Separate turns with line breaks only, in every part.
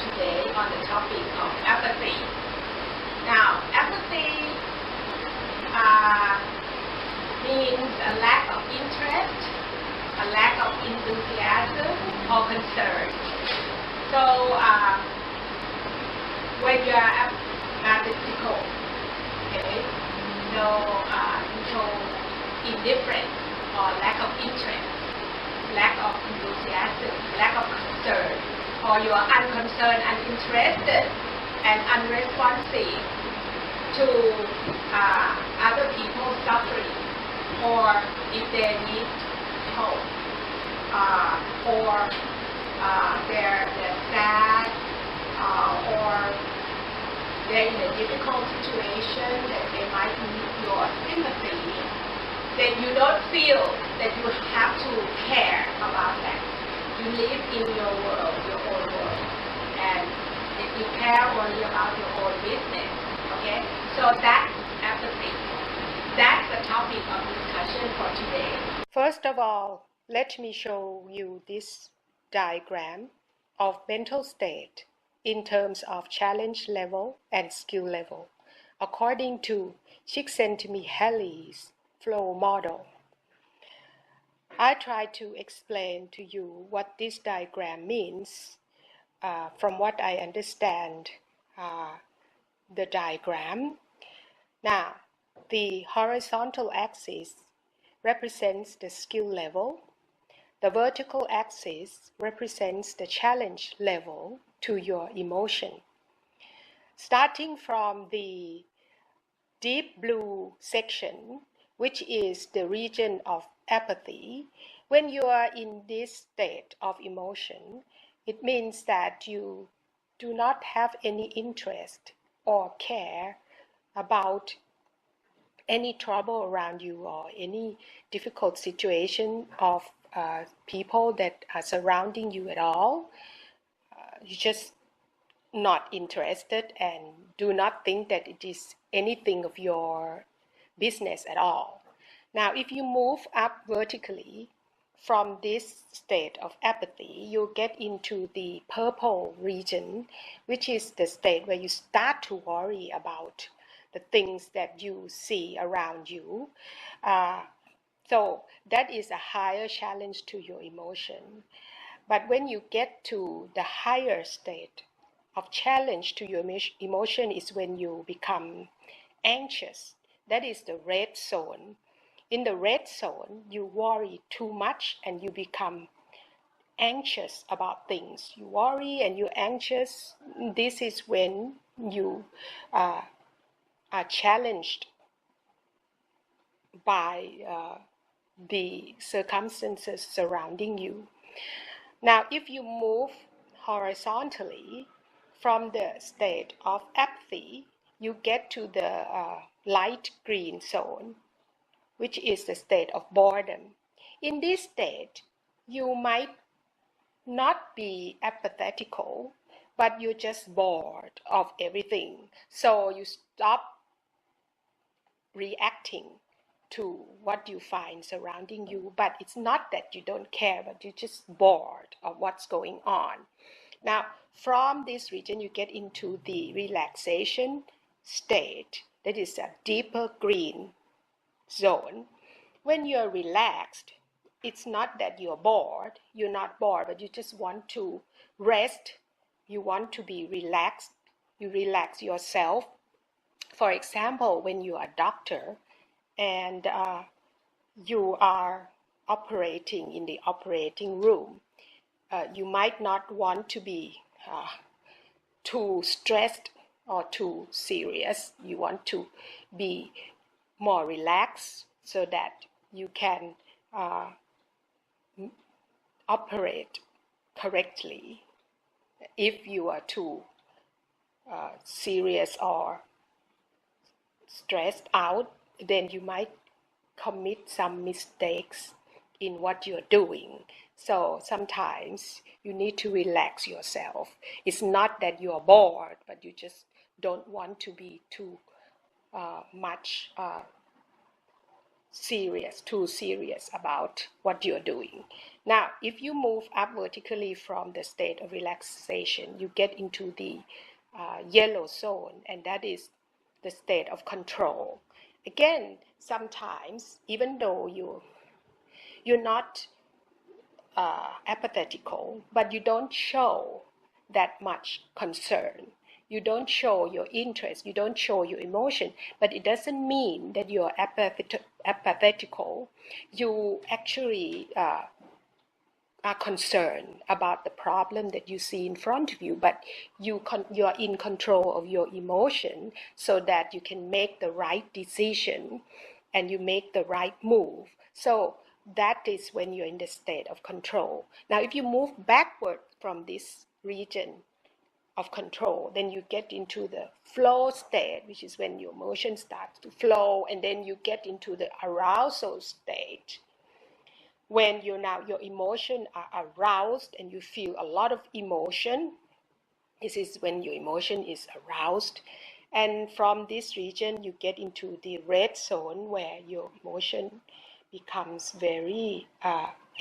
today on the topic of apathy. Now, apathy means a lack of interest, a lack of enthusiasm or concern. So, when you are apathical, okay, so you show indifference or lack of interest, lack of enthusiasm, lack of concern, or you are unconcerned, uninterested, and unresponsive to other people's suffering, or if they need help, or they're sad, or they're in a difficult situation that they might need your sympathy, then you don't feel that you have to care about that. You live in your world, your own world, and if you care only about your own business, okay? So that's apathy. That's the topic of discussion for today.
First of all, let me show you this diagram of mental state in terms of challenge level and skill level, according to Csikszentmihalyi's flow model. I try to explain to you what this diagram means from what I understand the diagram. Now, the horizontal axis represents the skill level. The vertical axis represents the challenge level to your emotion. Starting from the deep blue section, which is the region of apathy, when you are in this state of emotion, it means that you do not have any interest or care about any trouble around you or any difficult situation of people that are surrounding you at all. You're just not interested and do not think that it is anything of your business at all. Now, if you move up vertically from this state of apathy, you get into the purple region, which is the state where you start to worry about the things that you see around you. So that is a higher challenge to your emotion. But when you get to the higher state of challenge to your emotion is when you become anxious. That is the red zone. In the red zone, you worry too much and you become anxious about things. You worry and you're anxious. This is when you are challenged by the circumstances surrounding you. Now, if you move horizontally from the state of apathy, you get to the light green zone, which is the state of boredom. In this state, you might not be apathetical, but you're just bored of everything. So you stop reacting to what you find surrounding you, but it's not that you don't care, but you're just bored of what's going on. Now, from this region, you get into the relaxation state. That is a deeper green zone. When you're relaxed, it's not that you're bored. You're not bored, but you just want to rest. You want to be relaxed. You relax yourself. For example, when you are a doctor and you are operating in the operating room, you might not want to be too stressed or too serious. You want to be more relaxed so that you can operate correctly. If you are too serious or stressed out, then you might commit some mistakes in what you're doing. So sometimes you need to relax yourself. It's not that you're bored, but you just don't want to be too much too serious about what you're doing. Now, if you move up vertically from the state of relaxation, you get into the yellow zone, and that is the state of control. Again, sometimes, even though you're not apathetical, but you don't show that much concern. You don't show your interest, you don't show your emotion, but it doesn't mean that you're apathetical. You actually are concerned about the problem that you see in front of you, but you are in control of your emotion so that you can make the right decision and you make the right move. So that is when you're in the state of control. Now, if you move backward from this region of control, then you get into the flow state, which is when your emotion starts to flow, and then you get into the arousal state. When your emotions are aroused and you feel a lot of emotion, this is when your emotion is aroused. And from this region, you get into the red zone where your emotion becomes very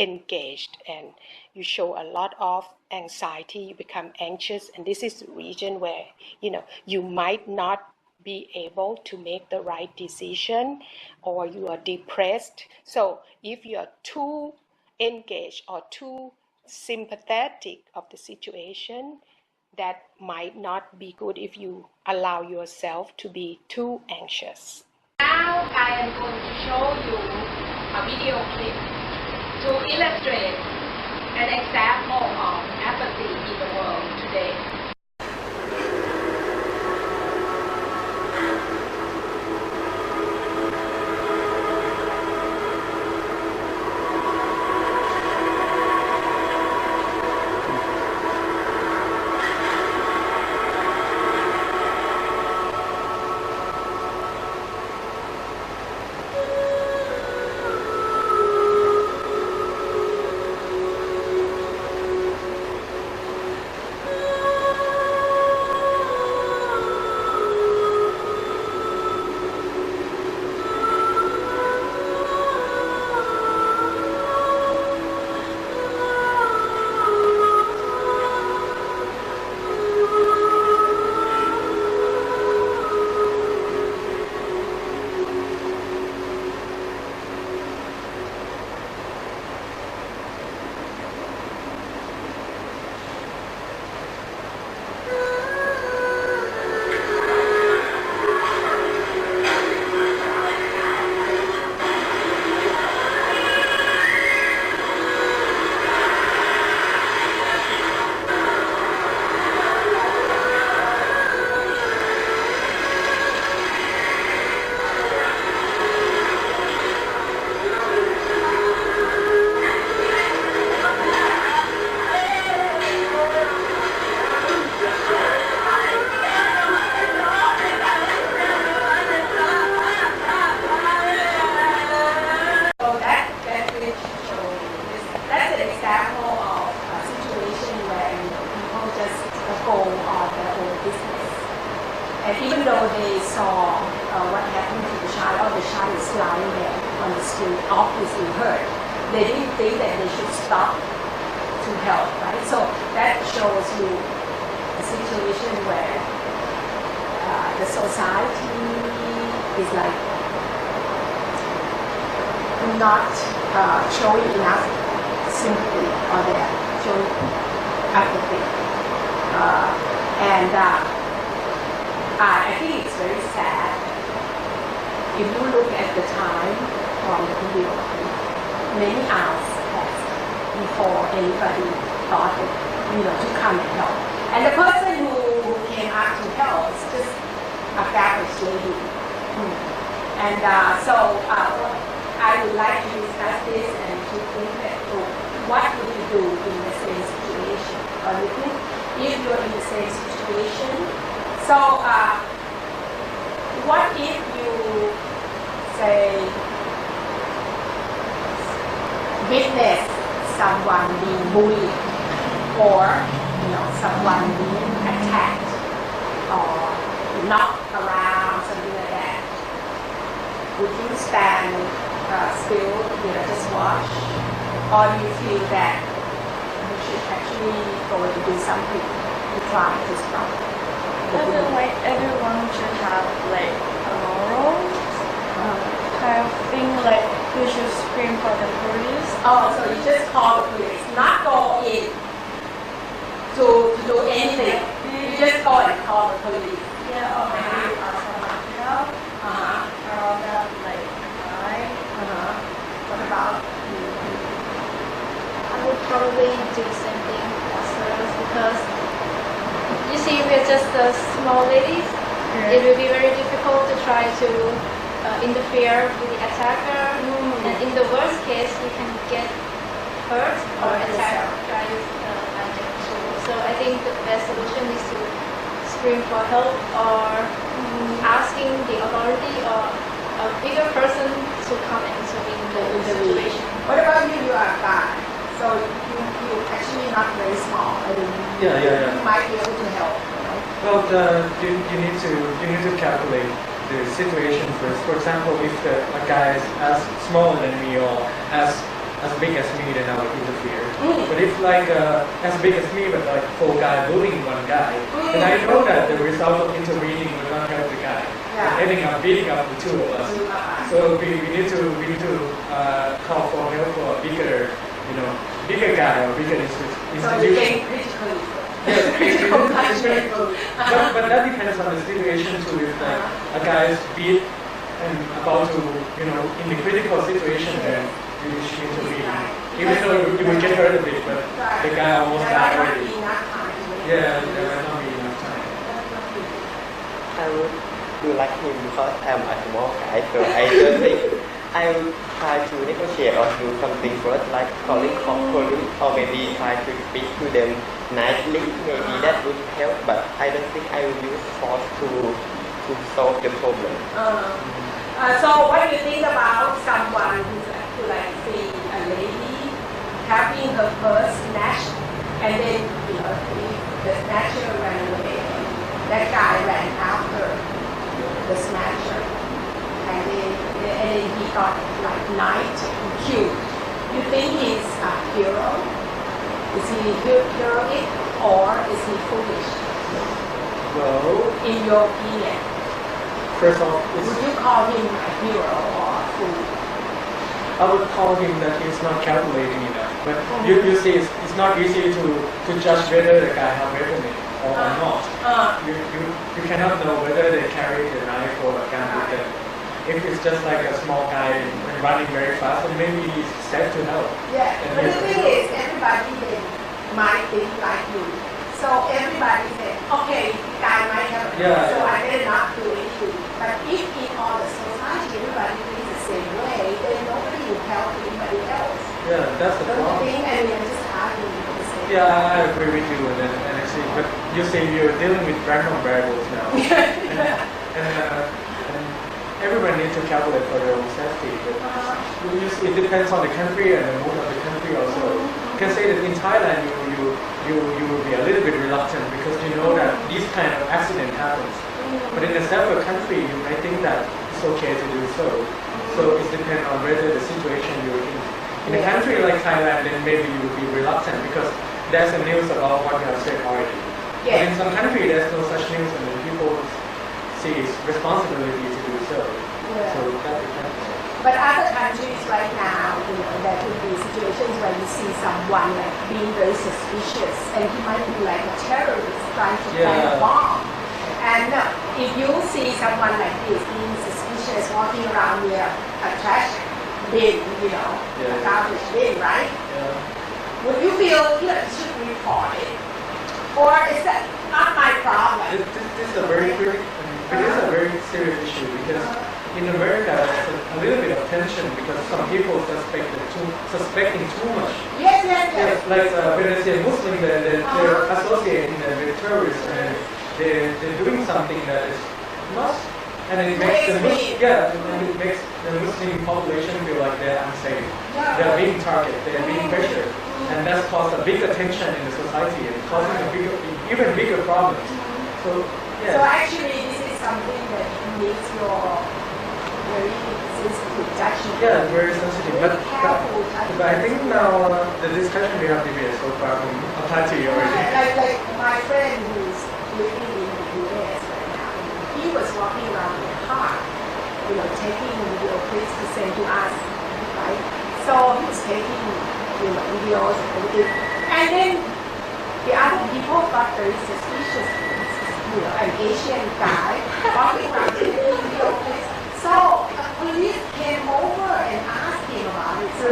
engaged and you show a lot of anxiety, you become anxious, and this is the region where you might not be able to make the right decision, or you are depressed. So if you are too engaged or too sympathetic of the situation, that might not be good if you allow yourself to be too anxious.
Now I am going to show you a video clip to illustrate an example of apathy in the world today. And even though they saw what happened to the child, the child is lying there on the street, obviously hurt, they didn't think that they should stop to help, right? So that shows you a situation where the society is like not showing enough sympathy, or they're showing apathy. I think it's very sad. If you look at the time from the video, many hours passed before anybody thought that, to come and help. And the person who came out to help is just a garbage lady. And so I would like to discuss this and to think that, what would you do in the same situation? Or you think if you're in the same situation, so what if you say witness someone being bullied, or someone being attacked or knocked around, something like that? Would you stand still, just watch? Or do you feel that you should actually go to do something to try to stop?
I feel like everyone should have like a moral kind of thing, like you should scream for the police.
Oh, so you just call the police, not go in to do anything. You just go and call the police.
Yeah, or maybe ask someone to help. Or that like cry.
What about you?
I would probably do the same thing as girls because you see we're just small ladies. It will be very difficult to try to interfere with the attacker, and in the worst case you can get hurt or attacked by magic tool. So I think the best solution is to scream for help or asking the authority or a bigger person to come and intervene in the situation.
What about you? You are a guy, so you actually not very small. I mean,
Yeah.
you might be able to help.
Well, you need to calculate the situation first. For example, if a guy is as small than me or as big as me, then I would interfere. But if like as big as me, but like 4 guys bullying 1 guy, then I know that the result of intervening will not help the guy. Ending up beating up the 2 of us. So we need to call for help for a bigger guy or bigger institution.
So you think critically.
But that depends on the situation too. If like a guy is beat and about to, in the critical situation, then you should intervene. Even though you will get hurt a bit, but the guy almost died already. Yeah, there might not be enough time.
I would do like him because I'm a small guy, so I don't think I would try to negotiate or do something first, like calling police or maybe try to speak to them nicely. Maybe that would help, but I don't think I will use force to solve the problem.
So what do you think about someone who like see a lady having her purse snatched, and then the snatcher ran away. That guy ran after the snatcher, and then he got like knifed and killed. You think he's a hero? Is he heroic or is he foolish?
Well,
In your opinion,
first off,
would you call him a hero or a fool?
I would call him that he's not calculating enough. But you see, it's not easy to judge whether the guy has weapon or not. You cannot know whether they carry the knife or a gun with them. If it's just like a small guy and running very fast, then maybe he's safe to help.
Yeah, but the thing is, everybody then might think like you. So everybody said, okay, the guy might help me, so I better not do anything. But if in all the society everybody thinks the same way, then nobody will help anybody else.
Yeah, that's the
Don't you
problem.
think? And we're just arguing for the same.
Yeah, I agree with you. And actually, but you say you're dealing with random variables now. and everyone needs to calculate for their own safety. But it depends on the country and the mood of the country also. You can say that in Thailand you will be a little bit reluctant because you know that this kind of accident happens. But in a separate country, you might think that it's okay to do so. So it depends on whether the situation you're in. In a country like Thailand, then maybe you will be reluctant because there's a news about what you have said already. But in some country, there's no such news, and then people see it's responsibility to do so. So that depends.
But other countries right now, there could be situations where you see someone like being very suspicious, and he might be like a terrorist trying to plant a bomb. And if you see someone like this being suspicious walking around near a trash bin, a garbage bin, right? Would you feel you should report it, or is that not my problem?
This is a very serious issue because in America there's a little bit of tension because some people suspecting too much.
Yes.
Like when I say Muslim, they're associating them with terrorists and they're doing something that is not, and it makes the Muslim population feel like they're unsafe. They're being targeted, they're being pressured, and that's caused a bigger tension in the society and causing even bigger problems. So
actually, this is something that needs your very sensitive judgment.
Yeah, very sensitive.
Very careful judgment.
But I think now the discussion we have debated so far from apply to you already.
Like my friend who's living in the US right now, he was walking around in a car, taking video clips to send to us, right? So he was taking, videos and everything. And then the other people got very suspicious. An Asian guy walking around taking video clips. So the police came over and asked him about it. So,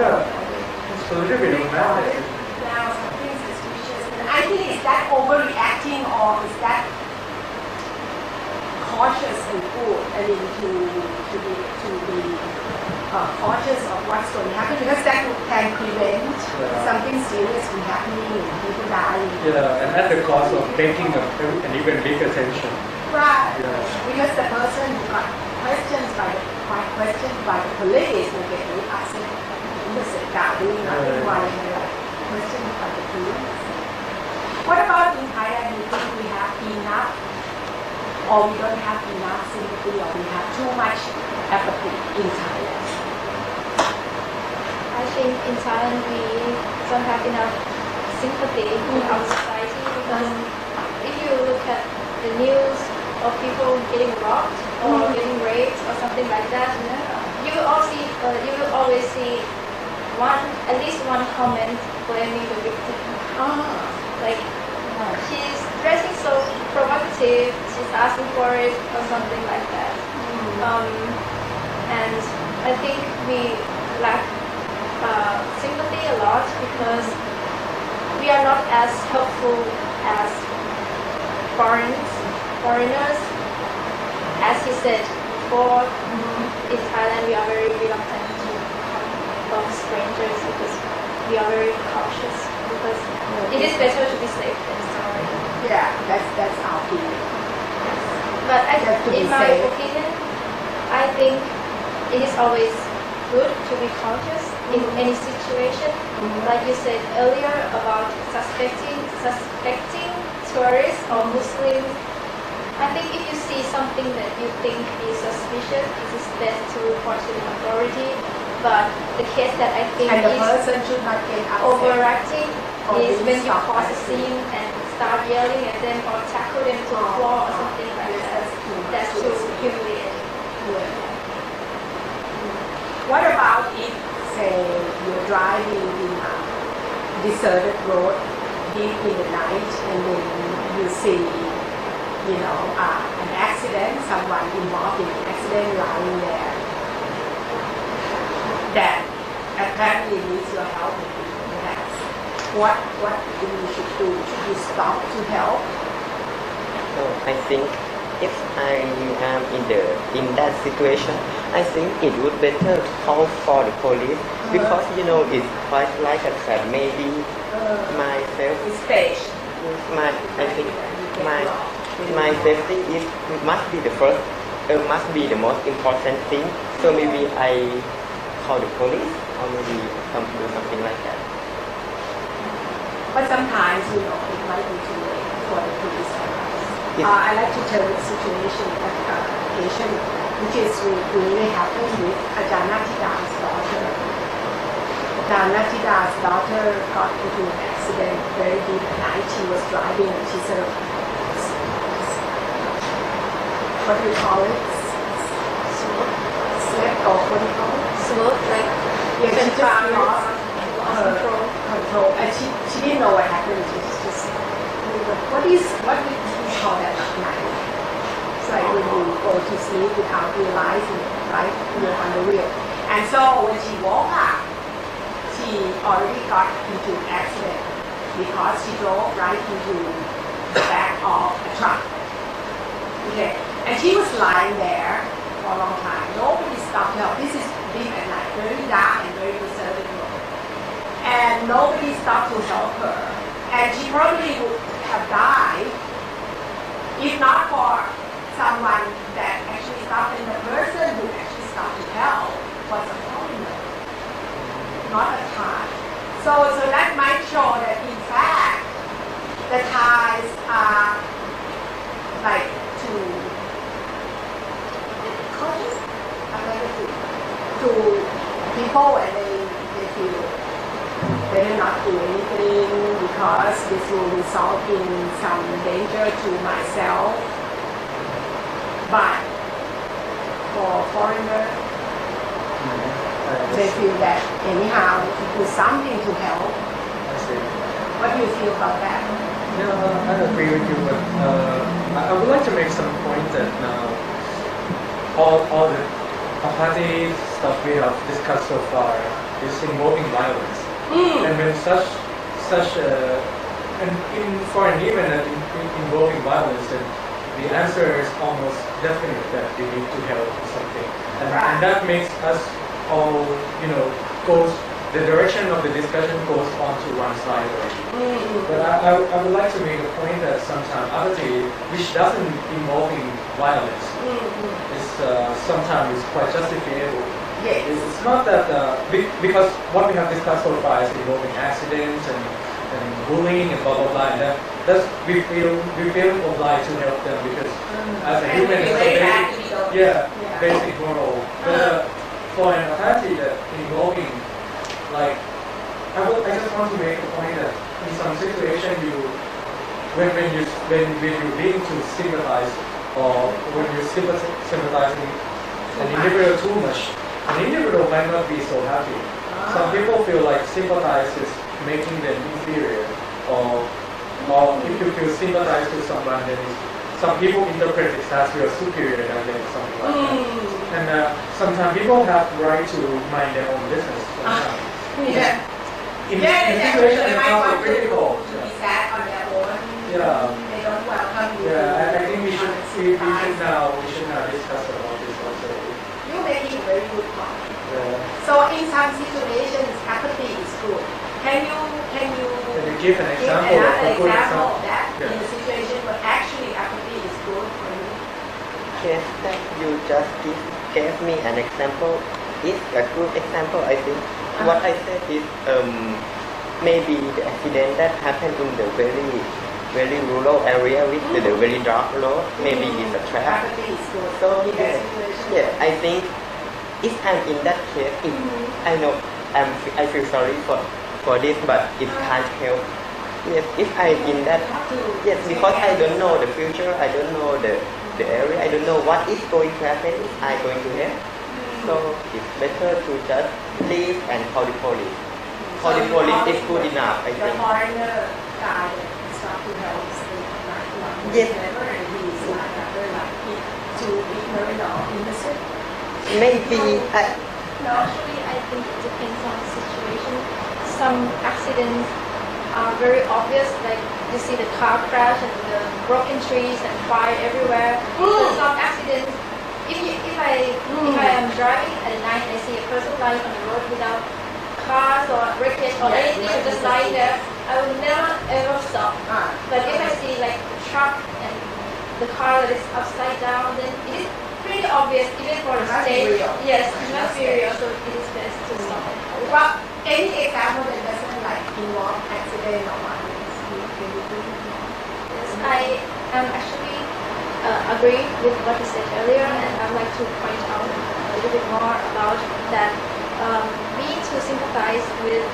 It's a little bit of madness.
now something suspicious. And I think is that overreacting or is that cautious and good? I mean, to be cautious of what's going to happen because that can prevent something serious from happening and people dying.
Yeah, and at the cost of taking an even bigger attention.
Right.
Yeah.
Because the person who got questioned by the police will get very upset. Because they're doing nothing while they're questioned by the police. What about in Thailand? You think we have enough or we don't have enough sympathy or we have too much empathy in Thailand?
I think in Thailand we don't have enough sympathy in our society because if you look at the news of people getting robbed or getting raped or something like that, you will always see at least one comment blaming the victim. Like she's dressing so provocative, she's asking for it or something like that. And I think we lack sympathy a lot because we are not as helpful as foreigners. As he said before, in Thailand we are very reluctant to help strangers because we are very cautious because it is better to be safe than sorry.
Yeah, that's our feeling.
But in my opinion, I think it is always good to be cautious in any situation. Like you said earlier about suspecting tourists or Muslims. I think if you see something that you think is suspicious, it is best to report to the authority. But the case that I think
and the
is
person should not get upset.
overacting
Or
is
being
when you
stopped
cause a
by the
scene and start yelling at them or tackle them to the floor or something like that. That's too humiliating.
Yeah. What about if, say, you're driving in a deserted road deep in the night and then you see, an accident, someone involved in an accident lying there that apparently needs your help perhaps. What you should do? Should you stop to help?
So I think if I am in that situation, I think it would better to call for the police because it's quite like a threat. Maybe myself
It's fake.
I think my safety must be the first, must be the most important thing. So maybe I call the police or maybe do something like that.
But sometimes, it might be too late for the police to arrive. I like to tell the situation that Asian, which is really happened with Ajanatida's daughter. Ajanatida's daughter got into an accident very deep at night. She was driving and she sort of, what do you call it? Slept or what do you call it?
Swoop, like
Yeah, she just lost control. And she didn't know what happened. She was just, what do you call that at night? It's like when you go to sleep without realizing it, right? You're on the wheel. And so when she woke up, she already got into an accident because she drove right into the back of a truck. Okay. And she was lying there for a long time. Nobody stopped her. This is deep at night, very dark and very deserted road. And nobody stopped to help her. And she probably would have died if not for someone that actually stopped and the person who actually stopped to help was a foreigner, not a Thai. So that might show that in fact the Thais are like too cautious. because this will result in some danger to myself. But for foreigners, they feel that anyhow to do something to help.
I see.
What do you feel about that?
Yeah, I agree with you, but I would like to make some point that all the party stuff we have discussed so far is involving violence. And when such and in for an event that involving violence, then the answer is almost definite that we need to help or something, and that makes us all, goes the direction of the discussion goes on to one side already. But I would like to make a point that sometimes apathy, which doesn't involve violence, is sometimes quite justifiable.
Yes.
It's not that because what we have discussed so far is involving accidents and bullying and blah blah blah. And that's we feel obliged to help them because as a human, it's a basic moral. But for an apathy that involving I just want to make a point that in some situation when you're being to sympathize or when you're sympathizing an individual too much, an individual might not be so happy. Some people feel like sympathize is making them inferior, or if you feel sympathize to someone, then some people interpret it as you are superior than them, something like that. And sometimes people have the right to mind their own business.
Yeah.
In situations
they
that
might
are
want
critical.
to be sad on their own.
Yeah.
They don't welcome you.
Yeah, I think we should now discuss about this also.
You make a very good point.
Yeah.
So in some situations, apathy is good. Can you
Can you give an example
another
of a good
example of
example?
that
Yeah.
in a situation where actually apathy is good for you?
Case that you just gave me an example is a good example, I think. What I said is maybe the accident that happened in the very rural area with the very dark road, maybe it's a trap.
Apathy is good.
So
in that situation.
yeah, I think if I'm in that case, I know I feel sorry for this, but it can't help. Yes, if I'm in that, yes, because I don't know the future, I don't know the area, I don't know what is going to happen if I'm going to help. So it's better to just leave and call the police. Call the police is good enough, I
The
think.
foreigner guy is not to help state
Yes.
and he is to ignorant or innocent.
Maybe
No, actually, I think it depends on the situation. Some accidents are very obvious, like you see the car crash and the broken trees and fire everywhere. But some accidents, if I am driving at night and I see a person lying on the road without cars or wreckage or anything, just lying there, I will never ever stop. But if I see like a truck and the car that is upside down, then it is pretty obvious, even for the state. Yes, it must be real, so it is best to stop.
Well, any example that doesn't involve accident or violence, can you do?
Yes, I am actually agree with what you said earlier, and I'd like to point out a little bit more about that. Being to sympathize with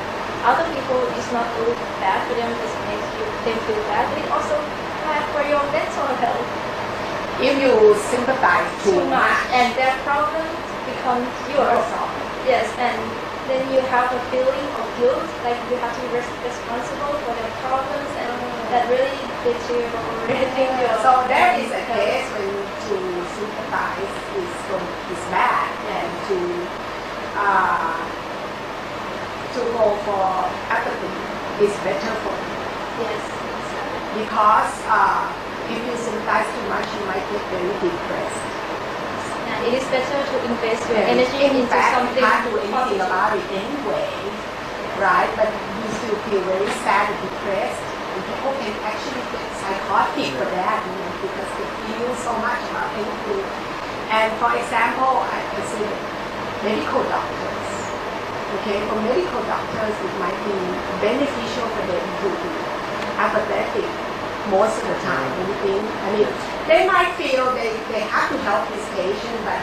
other people is not only bad for them, it makes them feel bad, but it also bad for your mental health.
If you sympathize
Too much, and their problems become yours. Yes, and then you have a feeling of guilt, like you have to be responsible for their problems, and that really deteriorating your.
So there is a case when to sympathize is bad, and to go for apathy is better for you.
Yes.
Because if you sympathize too much, you might get very depressed.
And it is better to invest your
And
energy
in
into
fact,
something
you can't do anything
positive.
about it anyway, right? But you still feel very sad and depressed. And people can actually get psychotic for that, because they feel so much about anything. And for example, I say medical doctors. Okay, for medical doctors, it might be beneficial for them to be apathetic most of the time. Anything, I mean, they might feel they have to help this patient, but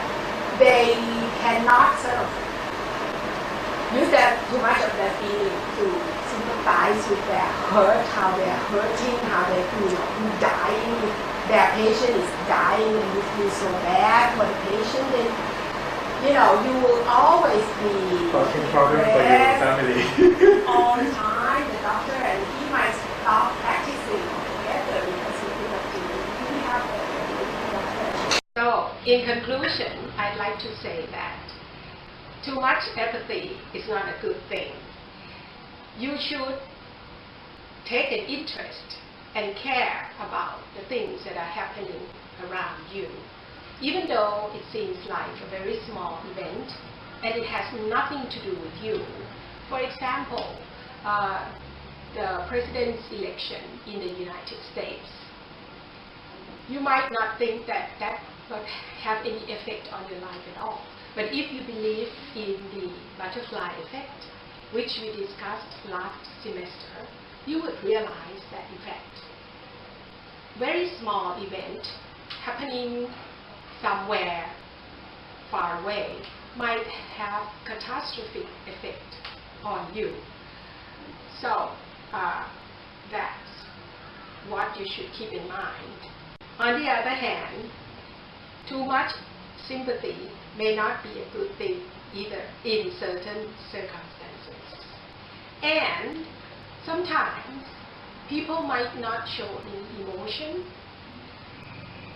they cannot sort of use that too much of that feeling to sympathize with their hurt, how they're hurting, how they feel dying. If their patient is dying and you feel so bad for the patient, then you know you will always be
causing problems for your family.
all the time. The doctor and he might stop practicing altogether because he could have really have a So, in conclusion, I'd like to say that too much empathy is not a good thing. You should take an interest and care about the things that are happening around you, even though it seems like a very small event and it has nothing to do with you. For example, the president's election in the United States. You might not think that that will have any effect on your life at all. But if you believe in the butterfly effect, which we discussed last semester, you would realize that in fact, very small event happening somewhere far away might have catastrophic effect on you. So that's what you should keep in mind. On the other hand, too much sympathy may not be a good thing either in certain circumstances. And sometimes people might not show any emotion.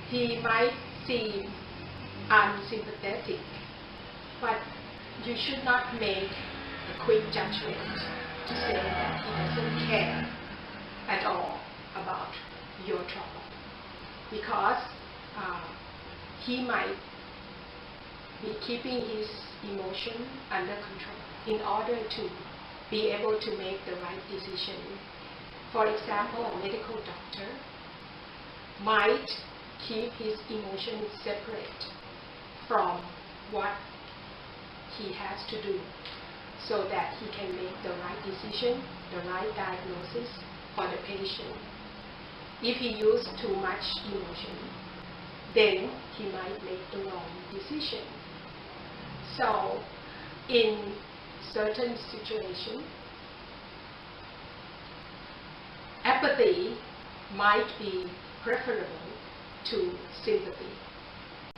He might seem unsympathetic, but you should not make a quick judgment to say that he doesn't care at all about your trouble, because he might be keeping his emotion under control in order to be able to make the right decision. For example, a medical doctor might keep his emotions separate from what he has to do so that he can make the right decision, the right diagnosis for the patient. If he uses too much emotion, then he might make the wrong decision. So, in certain situations, apathy might be preferable to sympathy.